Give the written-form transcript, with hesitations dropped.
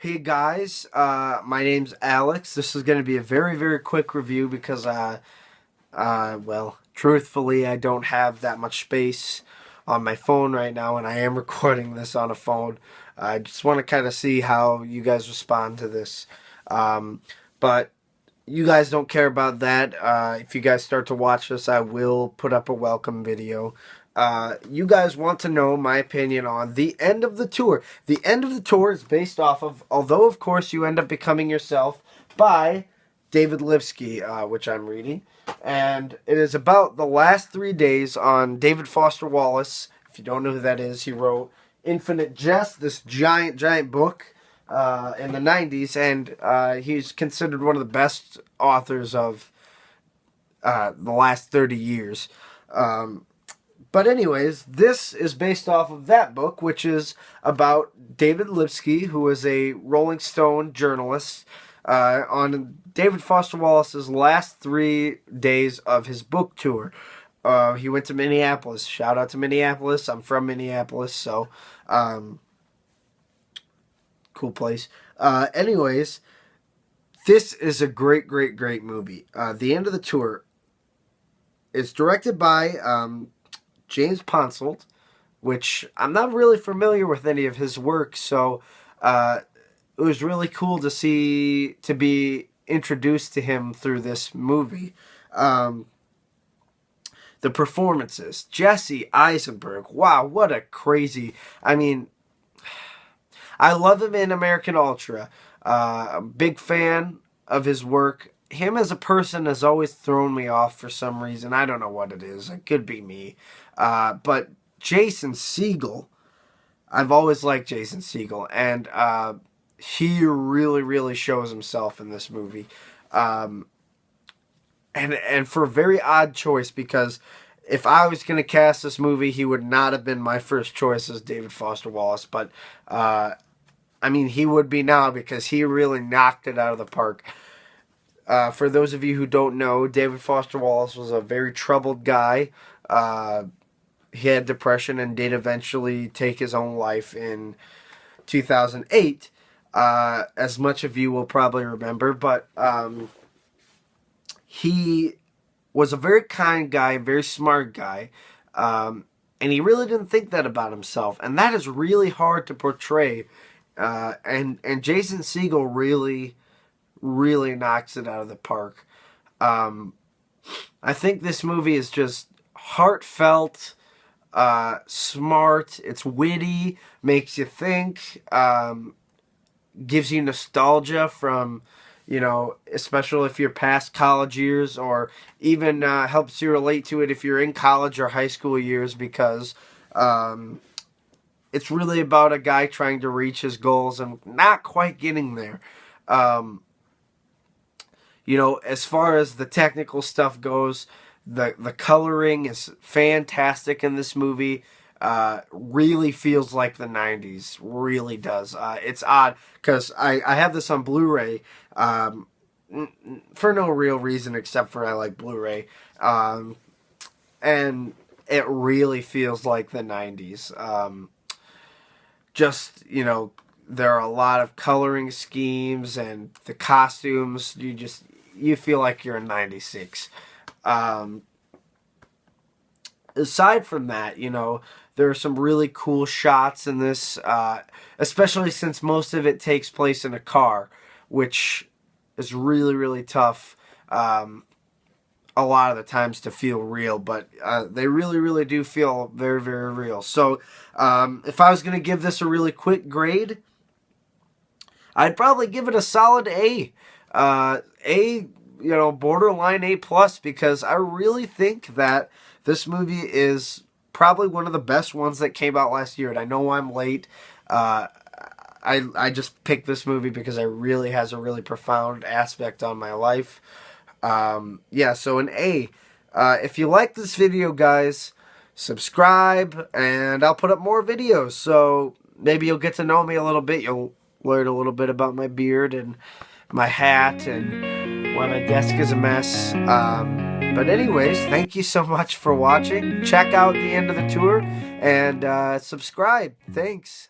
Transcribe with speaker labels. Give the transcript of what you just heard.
Speaker 1: Hey guys, my name's Alex. This is going to be a very, very quick review because, well, truthfully, I don't have that much space on my phone right now, and I am recording this on a phone. I just want to kind of see how you guys respond to this. But you guys don't care about that. If you guys start to watch this, I will put up a welcome video. You guys want to know my opinion on the end of the tour. The end of the tour is based off of, although of course you end up becoming yourself, by David Lipsky, which I'm reading. And it is about the last 3 days on David Foster Wallace. If you don't know who that is, he wrote Infinite Jest, this giant, giant book in the 90s, and he's considered one of the best authors of the last 30 years. But anyways, this is based off of that book, which is about David Lipsky, who was a Rolling Stone journalist, on David Foster Wallace's last 3 days of his book tour. He went to Minneapolis. Shout out to Minneapolis. I'm from Minneapolis, so cool place. Anyways, this is a great, great, great movie. The end of the tour is directed by James Ponsoldt, which I'm not really familiar with any of his work, so it was really cool to be introduced to him through this movie. The performances, Jesse Eisenberg, wow, what a crazy, I mean, I love him in American Ultra. I'm a big fan of his work. Him as a person has always thrown me off for some reason. I don't know what it is. It could be me. But Jason Segel, I've always liked Jason Segel, and he really, really shows himself in this movie. And for a very odd choice, because if I was going to cast this movie, he would not have been my first choice as David Foster Wallace. But, I mean, he would be now because he really knocked it out of the park. For those of you who don't know, David Foster Wallace was a very troubled guy. He had depression and did eventually take his own life in 2008, as much of you will probably remember. But he was a very kind guy, a very smart guy, and he really didn't think that about himself. And that is really hard to portray. And Jason Segel really, really knocks it out of the park. I think this movie is just heartfelt, smart, it's witty, makes you think, gives you nostalgia from, you know, especially if you're past college years, or even helps you relate to it if you're in college or high school years, because it's really about a guy trying to reach his goals and not quite getting there. You know, as far as the technical stuff goes, the coloring is fantastic in this movie. Really feels like the 90s. Really does. It's odd because I have this on Blu-ray for no real reason except for I like Blu-ray. And it really feels like the 90s. Just, you know, there are a lot of coloring schemes and the costumes. You feel like you're in 96. Aside from that, you know, there are some really cool shots in this, especially since most of it takes place in a car, which is really, really tough a lot of the times to feel real, but they really, really do feel very, very real. So if I was going to give this a really quick grade, I'd probably give it a solid A. You know, borderline A+, because I really think that this movie is probably one of the best ones that came out last year. And I know I'm late. I just picked this movie because it really has a really profound aspect on my life. Yeah, so an A. If you like this video, guys, subscribe, and I'll put up more videos. So maybe you'll get to know me a little bit. You'll learn a little bit about my beard and my hat and why my desk is a mess. But anyways, thank you so much for watching. Check out the end of the tour and subscribe. Thanks.